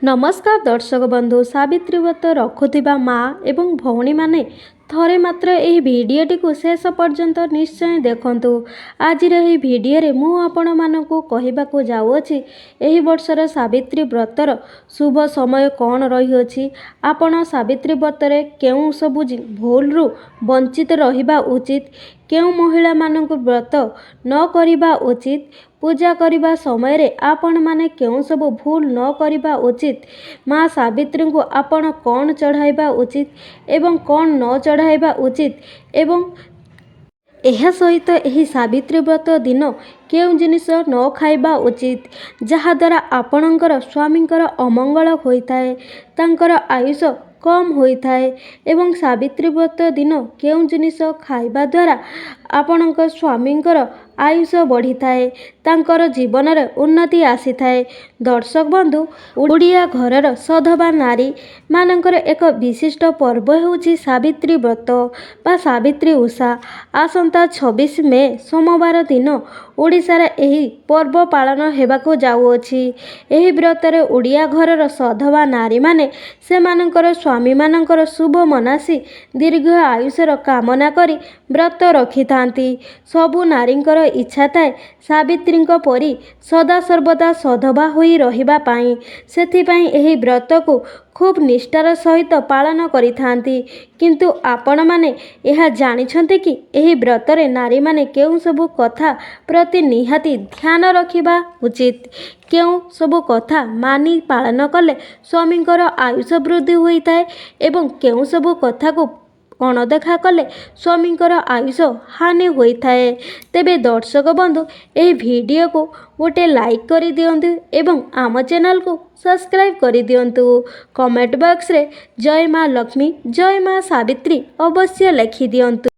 नमस्कार दर्शक बंधु सावित्री व्रत रखुथिबा माँ एवं भौणी माने थरे मात्र यही भिडियोटी को शेष पर्यंत निश्चय देखंतु। आज यही भिडियो मु आपण मानकु कहबाकू जाउअछि एही वर्षर सावित्री व्रतर शुभ समय कौन रही अछि। आपण सावित्री व्रतरे केउ सबु भूल रु वंचित रहिबा उचित, केउ महिला मानकु व्रत न करिबा उचित, पूजा करने समय रे आपण माने केउ सब भूल न करबा उचित, माँ सावित्री को आपण कौन चढ़ाइबा उचित एवं कौन न चढ़ाइबा उचित एवं एहा सहित एही सावित्री व्रत दिन केउ जिनिस न खाइबा उचित जहाद्वारा आपणकर स्वामींकर अमंगल होइथाए, तांकर आयुष कम होइथाए एवं सावित्री व्रत दिन केउ जिनिस खाइबा द्वारा आपणक स्वामींकर आयुष बढ़ी थाए, तांकर जीवन रे उन्नति आसी थाए। दर्शक बंधु ओडिया घरर सधवा नारी मानकर एक विशिष्ट पर्व होउछि सावित्री व्रत बा सावित्री उषा। आसंता 26 मे सोमवार दिन ओडिशा रे एही पर्व पालन हेबाकू जाउअछि। एही व्रतरे ओडिया घरर सधवा नारी माने सेमानकर स्वामी मानकर शुभ मनासी दीर्घ आयुषर कामना करी व्रत रखिथांती। सबु नारींकर इच्छा थाए सावित्रींक परी सदा सर्वदा सधवा होई रहिबा पाई, सेथिपाई एही व्रत को खूब निष्ठार सहित पालन करिथांती। किंतु आपण माने यह जानिछन्ते कि एही व्रतरे नारी माने केउ सबु कथा प्रति निहाती ध्यान रखिबा उचित, केउ सबु कथा मानी पालन कले स्वामींकर आयुष वृद्धि होइताए एवं केउ सबु कथा को अणदेखा कले स्वामींकर आयुष हानि होइथाए। तेबे दर्शक बंधु एही वीडियो को गोटे लाइक करि दियंतु एवं आम चैनल को सब्सक्राइब करि दियंतु। कमेंट बॉक्स रे जय माँ लक्ष्मी जय माँ सावित्री अवश्य लिखि दियंतु।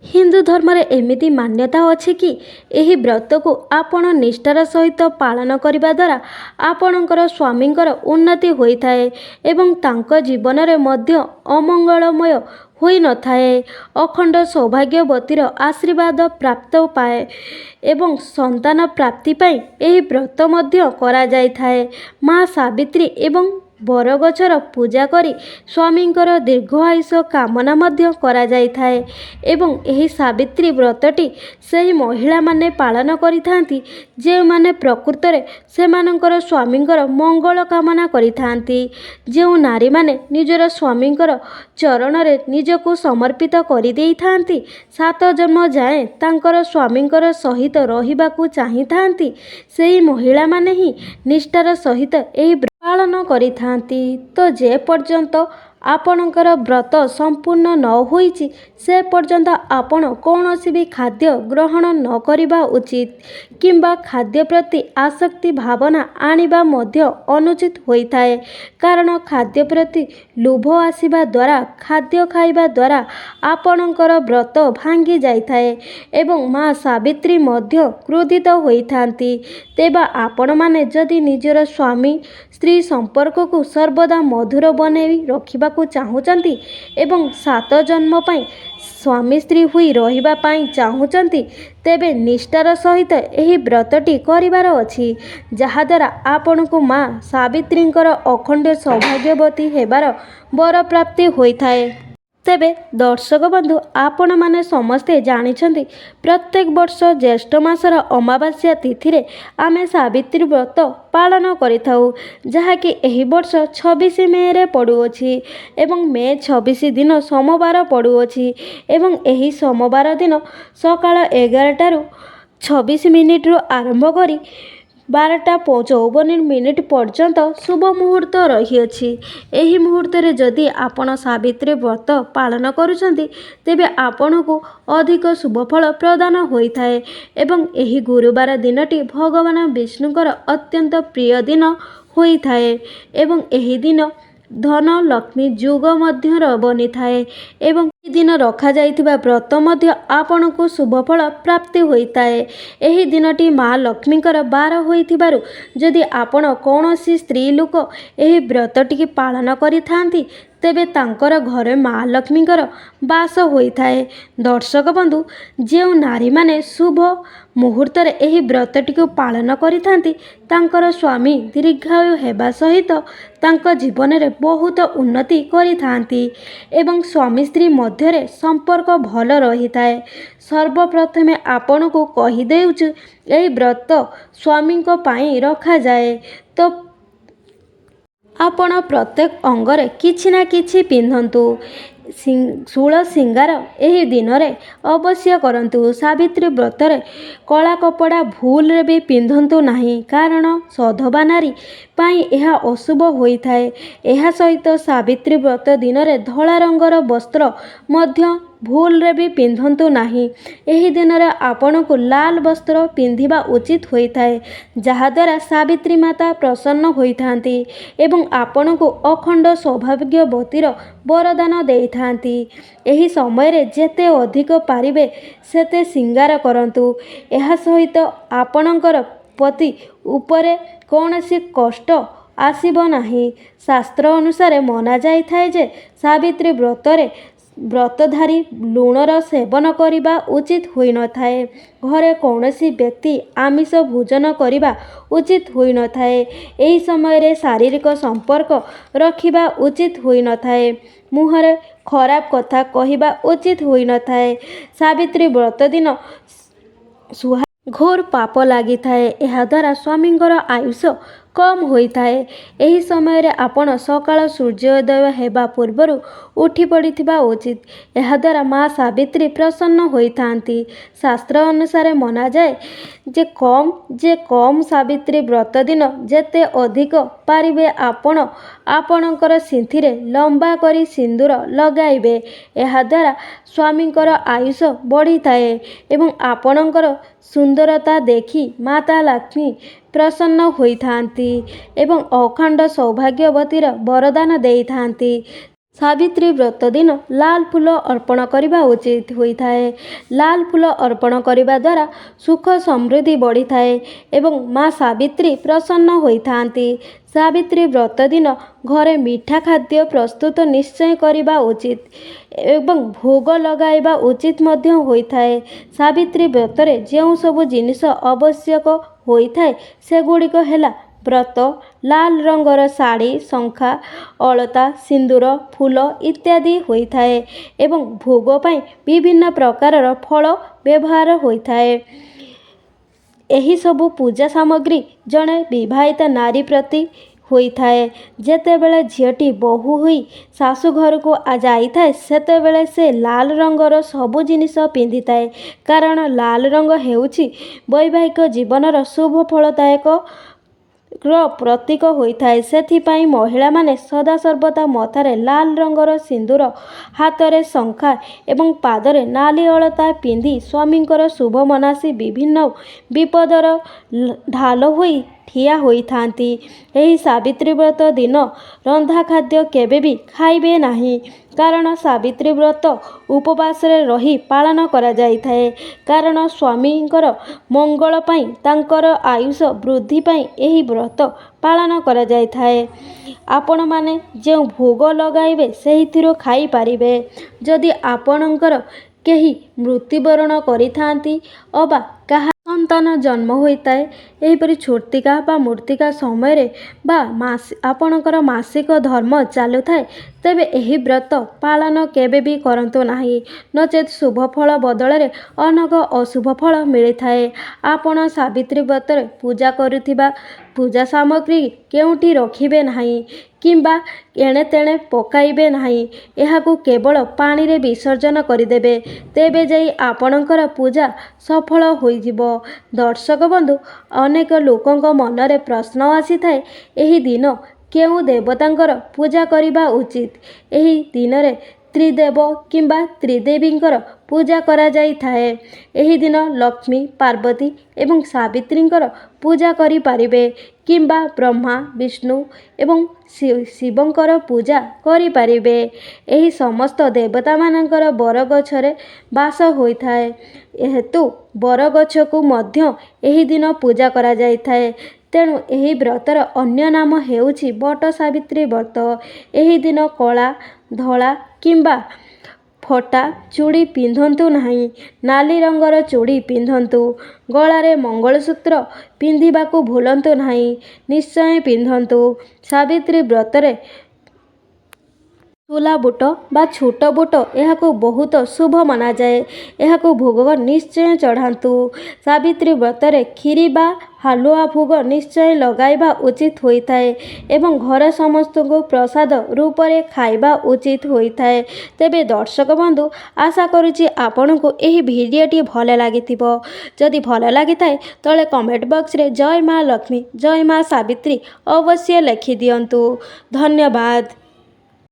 हिंदू धर्म रे एमिति मान्यता अछि कि एही व्रत को आपण निष्ठार सहित पालन करबा द्वारा आपणकर स्वामींकर उन्नति होइथाए एवं तांक जीवन रे मध्य अमंगलमय होई न थाए, अखंड सौभाग्यवतीर आशीर्वाद प्राप्त पाए एवं संतान प्राप्ति पाई एही व्रत मध्य करा जाय थाए। माँ सावित्री एवं बरगछर पूजा करी स्वामींकर दीर्घ आयुष कामना मध्य करा जाय थाए एवं एही सावित्री व्रतटी सही महिला माने पालन करिथांती जे माने प्रकृत रे सेमानकर स्वामींकर मंगल कामना करिथांती। जे नारी माने निजर स्वामींकर चरण रे निजको समर्पित करि देइथांती, 7 जन्म जाए तांकर स्वामींकर सहित रहिबाकू चाहिथांती, सेही महिला माने ही निष्ठार सहित एही पालन करिथांती। तो जे पर्यंत आपणकर व्रत संपूर्ण न होईची से पर्यंत आपण कौनसी भी खाद्य ग्रहण न करिबा उचित किंबा खाद्य प्रति आसक्ति भावना आनिबा मध्य अनुचित होइथाए, कारण खाद्य प्रति लोभ आसीबा द्वारा खाद्य खाइबा द्वारा आपणकर व्रत भांगी जाइथाए एवं माँ सावित्री मध्य क्रोधित होइथांती। तेबा आपण माने जदि निजर स्वामी स्त्री संपर्क को सर्वदा मधुर बनई रखिबाकू चाहुचंती एवं 7 जन्म पाई स्वामी स्त्री हुई रहिबा पाई चाहुचंती, तेबे निष्ठार सहित एही व्रतटी करिवार अछि, जहाद्वारा आपणकू माँ सावित्रींकर अखंड सौभाग्यवती हेबार वर प्राप्ति होइथाए। तेबे दर्शक बंधु आपण माने समस्ते जानिछन्ति प्रत्येक वर्ष ज्येष्ठ मासर अमावास्या तिथि रे आमे सावित्री व्रत पालन करिथाउ, जहाँकि एही वर्ष 26 मे रे पड़ुअछि एवं मे 26 दिन सोमवार पड़ुअछि एवं एही सोमवार दिन सकाळ 11 ରୁ 26 मिनिट रु आरंभ करी 12:54 पर्यंत शुभ मुहूर्त रही। एही मुहूर्त रे जदि आपण सावित्री व्रत पालन करुछन्ति तेबे आपण को अधिक शुभ फल प्रदान होइथाए एवं एही गुरुवार दिनटी भगवान विष्णुकर अत्यंत प्रिय दिन होइथाए एवं एही दिन धन लक्ष्मी जुग मध्य बनी थाए एवं दिन रखा जाइथिबा व्रत मध्य आपण को शुभ फल प्राप्ति होइताए। एही दिनटी माँ लक्ष्मीकर बार होइथिबारु जदि आपण कौनसी स्त्री लोक एही व्रतटी पालन करिथांती ତେବେ ତାଙ୍କର ଘରେ ମା ଲକ୍ଷ୍ମୀଙ୍କର ବାସ ହୋଇଥାଏ। ଦର୍ଶକ ବନ୍ଧୁ, ଯେଉଁ ନାରୀମାନେ ଶୁଭ ମୁହୂର୍ତ୍ତରେ ଏହି ବ୍ରତଟିକୁ ପାଳନ କରିଥାନ୍ତି ତାଙ୍କର ସ୍ୱାମୀ ଦୀର୍ଘାୟୁ ହେବା ସହିତ ତାଙ୍କ ଜୀବନରେ ବହୁତ ଉନ୍ନତି କରିଥାନ୍ତି ଏବଂ ସ୍ୱାମୀ ସ୍ତ୍ରୀ ମଧ୍ୟରେ ସମ୍ପର୍କ ଭଲ ରହିଥାଏ। ସର୍ବପ୍ରଥମେ ଆପଣଙ୍କୁ କହିଦେଉଛୁ, ଏହି ବ୍ରତ ସ୍ୱାମୀଙ୍କ ପାଇଁ ରଖାଯାଏ। ତ ଆପଣ ପ୍ରତ୍ୟେକ ଅଙ୍ଗରେ କିଛି ନା କିଛି ପିନ୍ଧନ୍ତୁ। ଷୋଳ ସିଙ୍ଗାର ଏହି ଦିନରେ ଅବଶ୍ୟ କରନ୍ତୁ। ସାବିତ୍ରୀ ବ୍ରତରେ କଳା କପଡ଼ା ଭୁଲରେ ବି ପିନ୍ଧନ୍ତୁ ନାହିଁ, କାରଣ ସଧବା ନାରୀ ପାଇଁ ଏହା ଅଶୁଭ ହୋଇଥାଏ। ଏହା ସହିତ ସାବିତ୍ରୀ ବ୍ରତ ଦିନରେ ଧଳା ରଙ୍ଗର ବସ୍ତ୍ର ମଧ୍ୟ ଭୁଲରେ ବି ପିନ୍ଧନ୍ତୁ ନାହିଁ। ଏହି ଦିନରେ ଆପଣଙ୍କୁ ଲାଲ ବସ୍ତ୍ର ପିନ୍ଧିବା ଉଚିତ ହୋଇଥାଏ, ଯାହାଦ୍ୱାରା ସାବିତ୍ରୀ ମାତା ପ୍ରସନ୍ନ ହୋଇଥାନ୍ତି ଏବଂ ଆପଣଙ୍କୁ ଅଖଣ୍ଡ ସୌଭାଗ୍ୟବତୀର ବରଦାନ ଦେଇଥାନ୍ତି। ଏହି ସମୟରେ ଯେତେ ଅଧିକ ପାରିବେ ସେତେ ସିଙ୍ଗାର କରନ୍ତୁ। ଏହା ସହିତ ଆପଣଙ୍କର ପତି ଉପରେ କୌଣସି କଷ୍ଟ ଆସିବ ନାହିଁ। ଶାସ୍ତ୍ର ଅନୁସାରେ ମନାଯାଇଥାଏ ଯେ ସାବିତ୍ରୀ ବ୍ରତରେ ବ୍ରତଧାରୀ ଲୁଣର ସେବନ କରିବା ଉଚିତ ହୋଇନଥାଏ। ଘରେ କୌଣସି ବ୍ୟକ୍ତି ଆମିଷ ଭୋଜନ କରିବା ଉଚିତ ହୋଇନଥାଏ। ଏହି ସମୟରେ ଶାରୀରିକ ସମ୍ପର୍କ ରଖିବା ଉଚିତ ହୋଇନଥାଏ। ମୁହଁରେ ଖରାପ କଥା କହିବା ଉଚିତ ହୋଇନଥାଏ। ସାବିତ୍ରୀ ବ୍ରତ ଦିନ ଘୋର ପାପ ଲାଗିଥାଏ। ଏହାଦ୍ୱାରା ସ୍ୱାମୀଙ୍କର ଆୟୁଷ କମ୍ ହୋଇଥାଏ। ଏହି ସମୟରେ ଆପଣ ସକାଳ ସୂର୍ଯ୍ୟୋଦୟ ହେବା ପୂର୍ବରୁ ଉଠି ପଡ଼ିଥିବା ଉଚିତ। ଏହାଦ୍ୱାରା ମା ସାବିତ୍ରୀ ପ୍ରସନ୍ନ ହୋଇଥାନ୍ତି। ଶାସ୍ତ୍ର ଅନୁସାରେ ମନାଯାଏ ଯେ କମ୍ ସାବିତ୍ରୀ ବ୍ରତ ଦିନ ଯେତେ ଅଧିକ ପାରିବେ ଆପଣ ଆପଣଙ୍କର ସିନ୍ଥିରେ ଲମ୍ବା କରି ସିନ୍ଦୁର ଲଗାଇବେ। ଏହାଦ୍ୱାରା ସ୍ୱାମୀଙ୍କର ଆୟୁଷ ବଢ଼ିଥାଏ ଏବଂ ଆପଣଙ୍କର ସୁନ୍ଦରତା ଦେଖି ମାତା ଲକ୍ଷ୍ମୀ ପ୍ରସନ୍ନ ହୋଇଥାନ୍ତି ଏବଂ ଅଖଣ୍ଡ ସୌଭାଗ୍ୟବତୀର ବରଦାନ ଦେଇଥାନ୍ତି। ସାବିତ୍ରୀ ବ୍ରତ ଦିନ ଲାଲ ଫୁଲ ଅର୍ପଣ କରିବା ଉଚିତ ହୋଇଥାଏ। ଲାଲ ଫୁଲ ଅର୍ପଣ କରିବା ଦ୍ୱାରା ସୁଖ ସମୃଦ୍ଧି ବଢ଼ିଥାଏ ଏବଂ ମା ସାବିତ୍ରୀ ପ୍ରସନ୍ନ ହୋଇଥାନ୍ତି। ସାବିତ୍ରୀ ବ୍ରତ ଦିନ ଘରେ ମିଠା ଖାଦ୍ୟ ପ୍ରସ୍ତୁତ ନିଶ୍ଚୟ କରିବା ଉଚିତ ଏବଂ ଭୋଗ ଲଗାଇବା ଉଚିତ ମଧ୍ୟ ହୋଇଥାଏ। ସାବିତ୍ରୀ ବ୍ରତରେ ଯେଉଁ ସବୁ ଜିନିଷ ଆବଶ୍ୟକ ହୋଇଥାଏ ସେଗୁଡ଼ିକ ହେଲା ବ୍ରତ, ଲାଲ ରଙ୍ଗର ଶାଢ଼ୀ, ଶଙ୍ଖା, ଅଳତା, ସିନ୍ଦୁର, ଫୁଲ ଇତ୍ୟାଦି ହୋଇଥାଏ ଏବଂ ଭୋଗ ପାଇଁ ବିଭିନ୍ନ ପ୍ରକାରର ଫଳ ବ୍ୟବହାର ହୋଇଥାଏ। ଏହିସବୁ ପୂଜା ସାମଗ୍ରୀ ଜଣେ ବିବାହିତା ନାରୀ ପ୍ରତି ହୋଇଥାଏ। ଯେତେବେଳେ ଝିଅଟି ବୋହୂ ହୋଇ ଶାଶୁ ଘରକୁ ଯାଇଥାଏ ସେତେବେଳେ ସେ ଲାଲ ରଙ୍ଗର ସବୁ ଜିନିଷ ପିନ୍ଧିଥାଏ, କାରଣ ଲାଲ ରଙ୍ଗ ହେଉଛି ବୈବାହିକ ଜୀବନର ଶୁଭ ଫଳଦାୟକ ପ୍ରତୀକ ହୋଇଥାଏ। ସେଥିପାଇଁ ମହିଳାମାନେ ସଦାସର୍ବଦା ମଥାରେ ଲାଲ ରଙ୍ଗର ସିନ୍ଦୁର, ହାତରେ ଶଙ୍ଖା ଏବଂ ପାଦରେ ନାଲି ଅଳତା ପିନ୍ଧି ସ୍ୱାମୀଙ୍କର ଶୁଭ ମନାସି ବିଭିନ୍ନ ବିପଦର ଢାଲ ହୋଇ ଠିଆ ହୋଇଥାନ୍ତି। ଏହି ସାବିତ୍ରୀ ବ୍ରତ ଦିନ ରନ୍ଧା ଖାଦ୍ୟ କେବେ ବି ଖାଇବେ ନାହିଁ, କାରଣ ସାବିତ୍ରୀ ବ୍ରତ ଉପବାସରେ ରହି ପାଳନ କରାଯାଇଥାଏ। କାରଣ ସ୍ୱାମୀଙ୍କର ମଙ୍ଗଳ ପାଇଁ, ତାଙ୍କର ଆୟୁଷ ବୃଦ୍ଧି ପାଇଁ ଏହି ବ୍ରତ ପାଳନ କରାଯାଇଥାଏ। ଆପଣମାନେ ଯେଉଁ ଭୋଗ ଲଗାଇବେ ସେଥିରୁ ଖାଇପାରିବେ। ଯଦି ଆପଣଙ୍କର କେହି ମୃତ୍ୟୁବରଣ କରିଥାନ୍ତି ଅବା କାହା ସନ୍ତାନ ଜନ୍ମ ହୋଇଥାଏ, ଏହିପରି ଛୁତିକା ବା ମୃତ୍ତିକା ସମୟରେ ବା ଆପଣଙ୍କର ମାସିକ ଧର୍ମ ଚାଲୁଥାଏ, ତେବେ ଏହି ବ୍ରତ ପାଳନ କେବେ ବି କରନ୍ତୁ ନାହିଁ, ନଚେତ୍ ଶୁଭ ଫଳ ବଦଳରେ ଅନେକ ଅଶୁଭ ଫଳ ମିଳିଥାଏ। ଆପଣ ସାବିତ୍ରୀ ବ୍ରତରେ ପୂଜା କରୁଥିବା ପୂଜା ସାମଗ୍ରୀ କେଉଁଠି ରଖିବେ ନାହିଁ କିମ୍ବା ଏଣେ ତେଣେ ପକାଇବେ ନାହିଁ। ଏହାକୁ କେବଳ ପାଣିରେ ବିସର୍ଜନ କରିଦେବେ, ତେବେ ଯାଇ ଆପଣଙ୍କର ପୂଜା ସଫଳ ହୋଇଯିବ। ଦର୍ଶକ ବନ୍ଧୁ, ଅନେକ ଲୋକଙ୍କ ମନରେ ପ୍ରଶ୍ନ ଆସିଥାଏ, ଏହି ଦିନ କେଉଁ ଦେବତାଙ୍କର ପୂଜା କରିବା ଉଚିତ? ଏହି ଦିନରେ ତ୍ରିଦେବ କିମ୍ବା ତ୍ରିଦେବୀଙ୍କର ପୂଜା କରାଯାଇଥାଏ। ଏହି ଦିନ ଲକ୍ଷ୍ମୀ, ପାର୍ବତୀ ଏବଂ ସାବିତ୍ରୀଙ୍କର ପୂଜା କରିପାରିବେ କିମ୍ବା ବ୍ରହ୍ମା, ବିଷ୍ଣୁ ଏବଂ ଶିବଙ୍କର ପୂଜା କରିପାରିବେ। ଏହି ସମସ୍ତ ଦେବତାମାନଙ୍କର ବରଗଛରେ ବାସ ହୋଇଥାଏ ହେତୁ ବରଗଛକୁ ମଧ୍ୟ ଏହି ଦିନ ପୂଜା କରାଯାଇଥାଏ। ତେଣୁ ଏହି ବ୍ରତର ଅନ୍ୟ ନାମ ହେଉଛି ବଟ ସାବିତ୍ରୀ ବ୍ରତ। ଏହି ଦିନ କଳା ଧଳା କିମ୍ବା ଫଟା ଚୁଡ଼ି ପିନ୍ଧନ୍ତୁ ନାହିଁ। ନାଲି ରଙ୍ଗର ଚୁଡ଼ି ପିନ୍ଧନ୍ତୁ। ଗଳାରେ ମଙ୍ଗଳସୂତ୍ର ପିନ୍ଧିବାକୁ ଭୁଲନ୍ତୁ ନାହିଁ। ନିଶ୍ଚୟ ପିନ୍ଧନ୍ତୁ। ସାବିତ୍ରୀ ବ୍ରତରେ ତୁଲା ବୁଟ ବା ଛୋଟ ବୁଟ ଏହାକୁ ବହୁତ ଶୁଭ ମନାଯାଏ। ଏହାକୁ ଭୋଗ ନିଶ୍ଚୟ ଚଢ଼ାନ୍ତୁ। ସାବିତ୍ରୀ ବ୍ରତରେ କ୍ଷୀରି ବା ହାଲୁଆ ଭୋଗ ନିଶ୍ଚୟ ଲଗାଇବା ଉଚିତ ହୋଇଥାଏ ଏବଂ ଘର ସମସ୍ତଙ୍କୁ ପ୍ରସାଦ ରୂପରେ ଖାଇବା ଉଚିତ ହୋଇଥାଏ। ତେବେ ଦର୍ଶକ ବନ୍ଧୁ, ଆଶା କରୁଛି ଆପଣଙ୍କୁ ଏହି ଭିଡ଼ିଓଟି ଭଲ ଲାଗିଥିବ। ଯଦି ଭଲ ଲାଗିଥାଏ ତଳେ କମେଣ୍ଟ ବକ୍ସରେ ଜୟ ମା ଲକ୍ଷ୍ମୀ, ଜୟ ମା ସାବିତ୍ରୀ ଅବଶ୍ୟ ଲେଖିଦିଅନ୍ତୁ। ଧନ୍ୟବାଦ।